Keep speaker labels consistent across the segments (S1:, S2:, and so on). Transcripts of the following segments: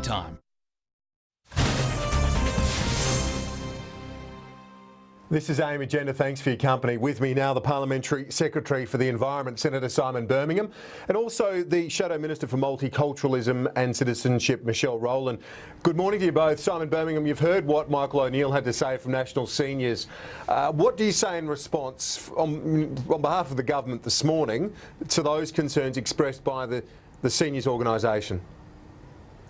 S1: anytime.
S2: This is AIM Agenda. Thanks for your company. With me now, the Parliamentary Secretary for the Environment, Senator Simon Birmingham, and also the Shadow Minister for Multiculturalism and Citizenship, Michelle Rowland. Good morning to you both. Simon Birmingham, you've heard what Michael O'Neill had to say from National Seniors. What do you say in response on behalf of the government this morning to those concerns expressed by the Seniors organisation?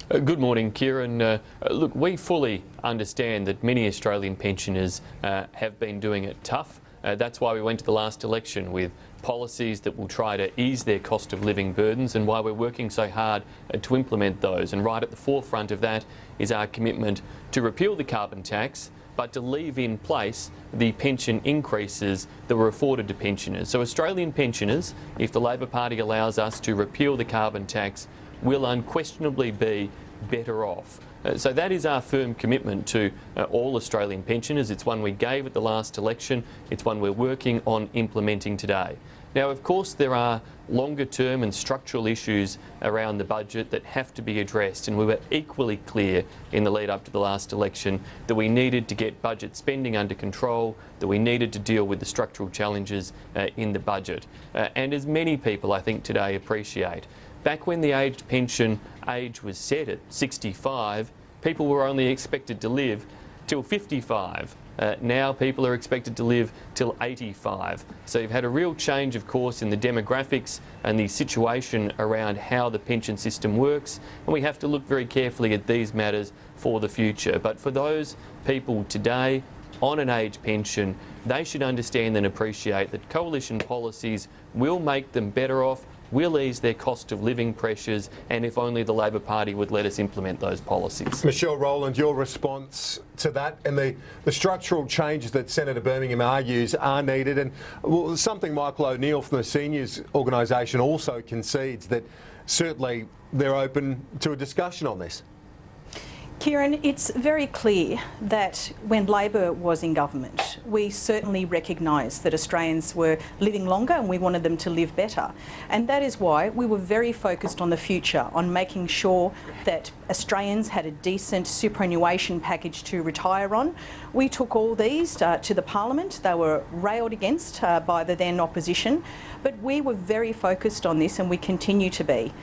S3: Good morning, Kieran. Look, we fully understand that many Australian pensioners have been doing it tough. That's why we went to the last election with policies that will try to ease their cost of living burdens, and why we're working so hard to implement those. And right at the forefront of that is our commitment to repeal the carbon tax, but to leave in place the pension increases that were afforded to pensioners. So Australian pensioners, if the Labor Party allows us to repeal the carbon tax, will unquestionably be better off. So that is our firm commitment to all Australian pensioners. It's one we gave at the last election. It's one we're working on implementing today. Now, of course, there are longer term and structural issues around the budget that have to be addressed, and we were equally clear in the lead up to the last election that we needed to get budget spending under control, that we needed to deal with the structural challenges in the budget. And as many people, I think, today appreciate, back when the aged pension age was set at 65, people were only expected to live till 55. Now people are expected to live till 85. So you've had a real change, of course, in the demographics and the situation around how the pension system works, and we have to look very carefully at these matters for the future. But for those people today on an age pension, they should understand and appreciate that coalition policies will make them better off, will ease their cost of living pressures, and if only the Labor Party would let us implement those policies.
S2: Michelle Rowland, your response to that and the structural changes that Senator Birmingham argues are needed, and something Michael O'Neill from the Seniors organisation also concedes, that certainly they're open to a discussion on this.
S4: Kieran, it's very clear that when Labor was in government, we certainly recognised that Australians were living longer and we wanted them to live better. And that is why we were very focused on the future, on making sure that Australians had a decent superannuation package to retire on. We took all these to the Parliament. They were railed against by the then opposition, but we were very focused on this, and we continue to be.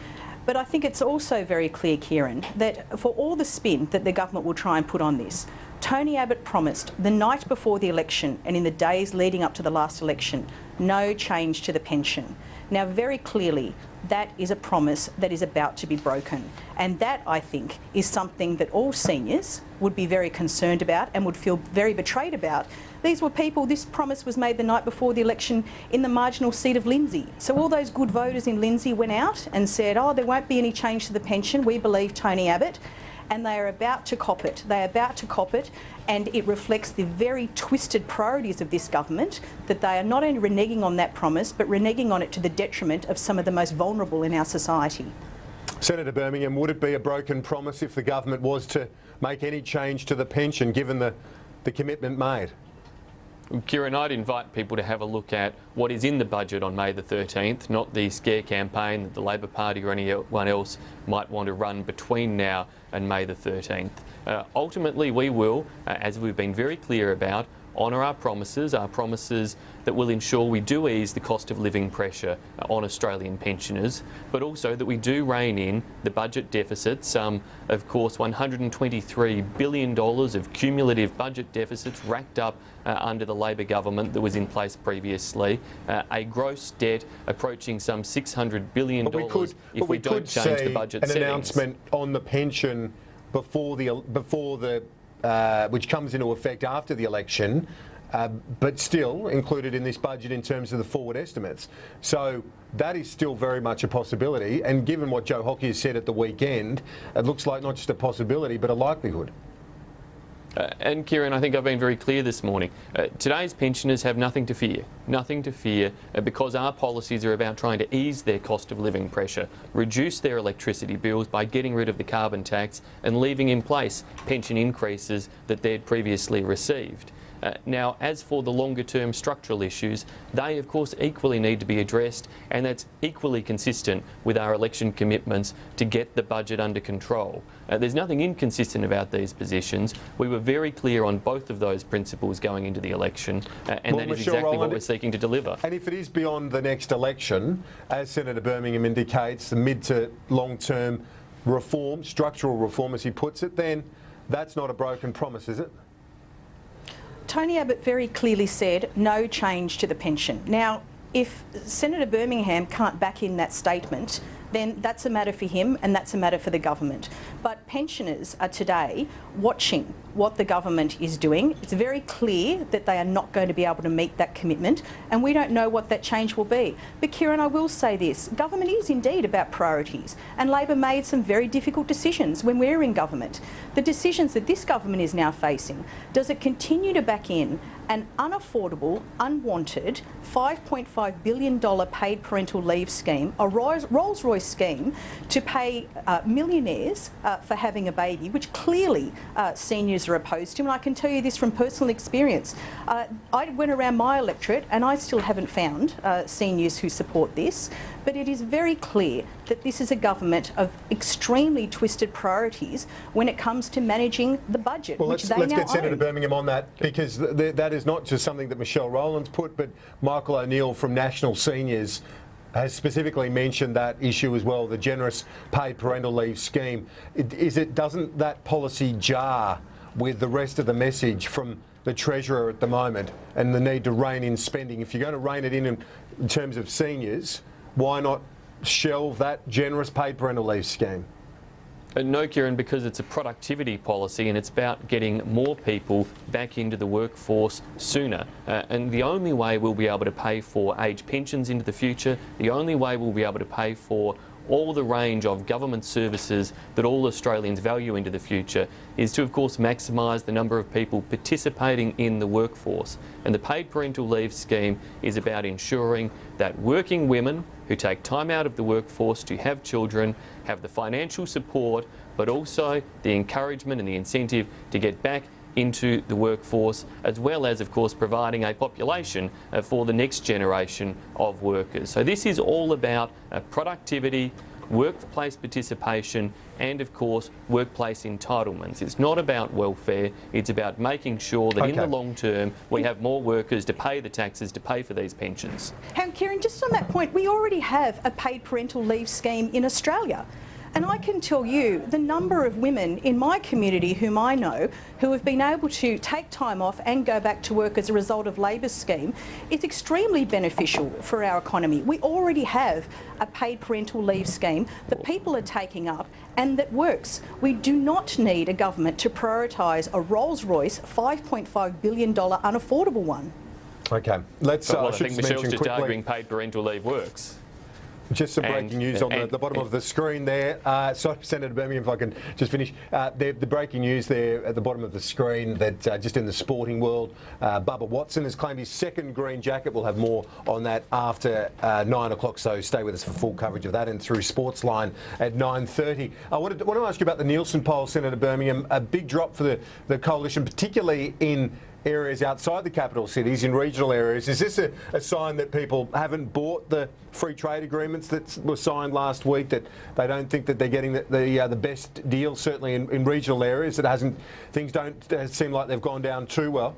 S4: But I think it's also very clear, Kieran, that for all the spin that the government will try and put on this, Tony Abbott promised the night before the election and in the days leading up to the last election, no change to the pension. Now, very clearly, that is a promise that is about to be broken. And that, I think, is something that all seniors would be very concerned about and would feel very betrayed about. These were people, this promise was made the night before the election in the marginal seat of Lindsay. So all those good voters in Lindsay went out and said, oh, there won't be any change to the pension. We believe Tony Abbott. And they are about to cop it. They are about to cop it, and it reflects the very twisted priorities of this government, that they are not only reneging on that promise, but reneging on it to the detriment of some of the most vulnerable in our society.
S2: Senator Birmingham, would it be a broken promise if the government was to make any change to the pension, given the commitment made?
S3: Kieran, I'd invite people to have a look at what is in the budget on May the 13th, not the scare campaign that the Labor Party or anyone else might want to run between now and May the 13th. Ultimately, we will, as we've been very clear about, honour our promises that will ensure we do ease the cost of living pressure on Australian pensioners, but also that we do rein in the budget deficits. Of course, $123 billion of cumulative budget deficits racked up under the Labor government that was in place previously, a gross debt approaching some $600 billion if we don't change the budget settings.
S2: An announcement on the pension before the which comes into effect after the election, but still included in this budget in terms of the forward estimates. So that is still very much a possibility, and given what Joe Hockey has said at the weekend, it looks like not just a possibility but a likelihood.
S3: And Kieran, I think I've been very clear this morning. Today's pensioners have nothing to fear, because our policies are about trying to ease their cost of living pressure, reduce their electricity bills by getting rid of the carbon tax and leaving in place pension increases that they'd previously received. Now, as for the longer-term structural issues, they, of course, equally need to be addressed, and that's equally consistent with our election commitments to get the budget under control. There's nothing inconsistent about these positions. We were very clear on both of those principles going into the election, and that is exactly what we're seeking to deliver.
S2: And if it is beyond the next election, as Senator Birmingham indicates, the mid to long-term reform, structural reform as he puts it, then that's not a broken promise, is it?
S4: Tony Abbott very clearly said no change to the pension. Now, if Senator Birmingham can't back in that statement, then that's a matter for him and that's a matter for the government. But pensioners are today watching what the government is doing. It's very clear that they are not going to be able to meet that commitment, and we don't know what that change will be. But Kieran, I will say this, government is indeed about priorities, and Labor made some very difficult decisions when we were in government. The decisions that this government is now facing, does it continue to back in an unaffordable, unwanted $5.5 billion paid parental leave scheme, a Rolls-Royce scheme to pay millionaires for having a baby, which clearly seniors are opposed to. And I can tell you this from personal experience. I went around my electorate and I still haven't found seniors who support this, but it is very clear that this is a government of extremely twisted priorities when it comes to managing the budget,
S2: well,
S4: which
S2: let's
S4: now
S2: get Senator
S4: own.
S2: Birmingham on that, because that is not just something that Michelle Rowland's put, but Michael O'Neill from National Seniors has specifically mentioned that issue as well, the generous paid parental leave scheme. Doesn't that policy jar with the rest of the message from the Treasurer at the moment and the need to rein in spending? If you're going to rein it in terms of seniors, why not shelve that generous paid parental leave scheme?
S3: No, Kieran, because it's a productivity policy and it's about getting more people back into the workforce sooner. And the only way we'll be able to pay for age pensions into the future, the only way we'll be able to pay for all the range of government services that all Australians value into the future is to, of course, maximise the number of people participating in the workforce. And the paid parental leave scheme is about ensuring that working women who take time out of the workforce to have children have the financial support, but also the encouragement and the incentive to get back into the workforce, as well as, of course, providing a population for the next generation of workers. So this is all about productivity, workplace participation, and, of course, workplace entitlements. It's not about welfare, it's about making sure that in the long term we have more workers to pay the taxes to pay for these pensions.
S4: Kieran, just on that point, we already have a paid parental leave scheme in Australia. And I can tell you the number of women in my community whom I know who have been able to take time off and go back to work as a result of Labor's scheme is extremely beneficial for our economy. We already have a paid parental leave scheme that people are taking up and that works. We do not need a government to prioritise a Rolls-Royce $5.5 billion unaffordable one.
S2: Okay, let's.
S3: I think Michelle's just arguing paid parental leave works.
S2: Just some breaking news on the bottom of the screen there. Sorry, Senator Birmingham, if I can just finish. The breaking news there at the bottom of the screen that just in the sporting world, Bubba Watson has claimed his second green jacket. We'll have more on that after 9 o'clock, so stay with us for full coverage of that and through Sportsline at 9:30. I want to ask you about the Nielsen poll, Senator Birmingham. A big drop for the coalition, particularly in areas outside the capital cities, in regional areas. Is this a sign that people haven't bought the free trade agreements that were signed last week, that they don't think that they're getting the best deal, certainly in regional areas? Things don't seem like they've gone down too well?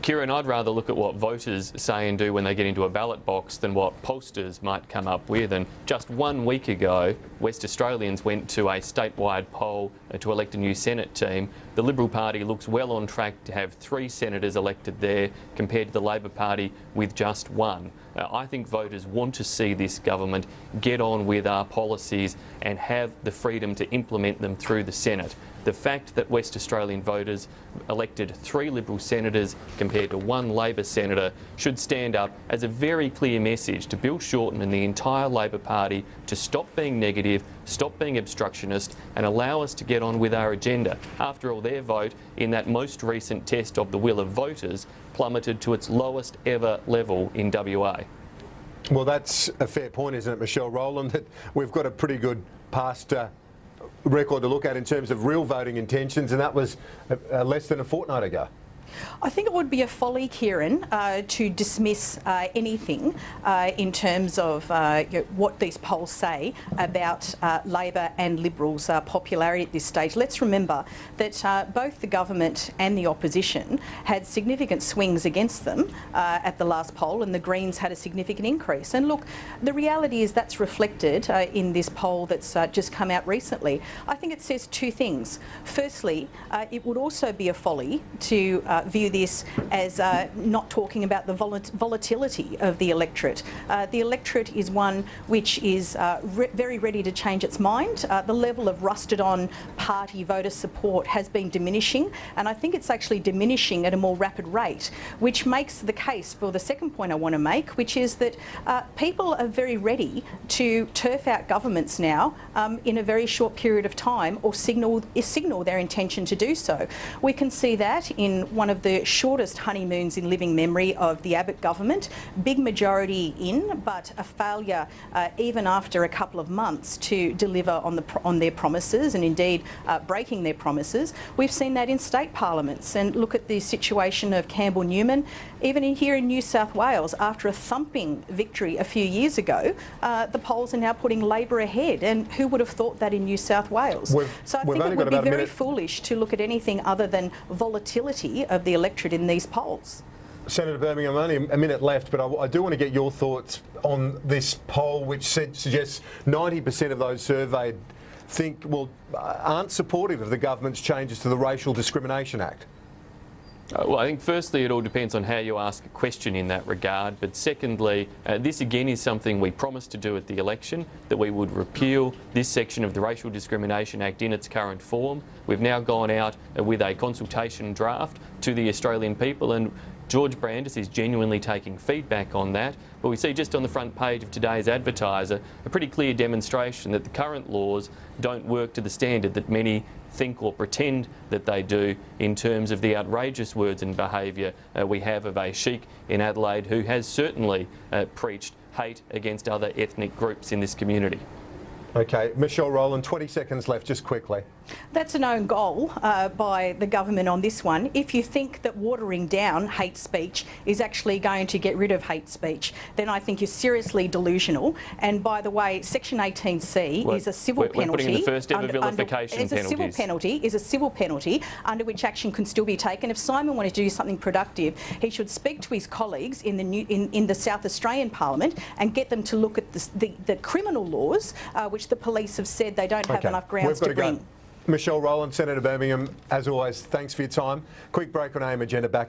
S3: Kieran, I'd rather look at what voters say and do when they get into a ballot box than what pollsters might come up with. And just 1 week ago, West Australians went to a statewide poll to elect a new Senate team. The Liberal Party looks well on track to have 3 senators elected there, compared to the Labor Party with just 1. I think voters want to see this government get on with our policies and have the freedom to implement them through the Senate. The fact that West Australian voters elected 3 Liberal senators compared to 1 Labor senator should stand up as a very clear message to Bill Shorten and the entire Labor Party to stop being negative, stop being obstructionist, and allow us to get on with our agenda. After all, their vote in that most recent test of the will of voters plummeted to its lowest ever level in WA.
S2: Well, that's a fair point, isn't it, Michelle Rowland, that we've got a pretty good past record to look at in terms of real voting intentions, and that was less than a fortnight ago.
S4: I think it would be a folly, Kieran, to dismiss anything in terms of what these polls say about Labor and Liberals' popularity at this stage. Let's remember that both the government and the opposition had significant swings against them at the last poll, and the Greens had a significant increase. And look, the reality is that's reflected in this poll that's just come out recently. I think it says two things. Firstly, it would also be a folly to view this as not talking about the volatility of the electorate. The electorate is one which is very ready to change its mind. The level of rusted-on party voter support has been diminishing, and I think it's actually diminishing at a more rapid rate, which makes the case for the second point I want to make, which is that people are very ready to turf out governments now in a very short period of time, or signal their intention to do so. We can see that in one of the shortest honeymoons in living memory of the Abbott government. Big majority in, but a failure even after a couple of months to deliver on their promises, and indeed breaking their promises. We've seen that in state parliaments, and look at the situation of Campbell Newman. Even here in New South Wales, after a thumping victory a few years ago, the polls are now putting Labor ahead, and who would have thought that in New South Wales? So I think it would be very foolish to look at anything other than volatility of the electorate in these polls.
S2: Senator Birmingham, only a minute left, but I do want to get your thoughts on this poll, which suggests 90% of those surveyed aren't supportive of the government's changes to the Racial Discrimination Act.
S3: Well, I think firstly it all depends on how you ask a question in that regard, but secondly, this again is something we promised to do at the election, that we would repeal this section of the Racial Discrimination Act in its current form. We've now gone out with a consultation draft to the Australian people, and George Brandis is genuinely taking feedback on that, but we see just on the front page of today's Advertiser a pretty clear demonstration that the current laws don't work to the standard that many think or pretend that they do, in terms of the outrageous words and behaviour we have of a sheikh in Adelaide who has certainly preached hate against other ethnic groups in this community.
S2: Okay, Michelle Rowland, 20 seconds left, just quickly.
S4: That's an own goal by the government on this one. If you think that watering down hate speech is actually going to get rid of hate speech, then I think you're seriously delusional. And by the way, Section 18C is a civil penalty.
S3: We're putting in the first ever vilification penalties.
S4: Is a civil penalty under which action can still be taken. If Simon wanted to do something productive, he should speak to his colleagues in the South Australian Parliament and get them to look at the criminal laws, which the police have said they don't have enough grounds to bring.
S2: Michelle Rowland, Senator Birmingham, as always, thanks for your time. Quick break on AM Agenda, back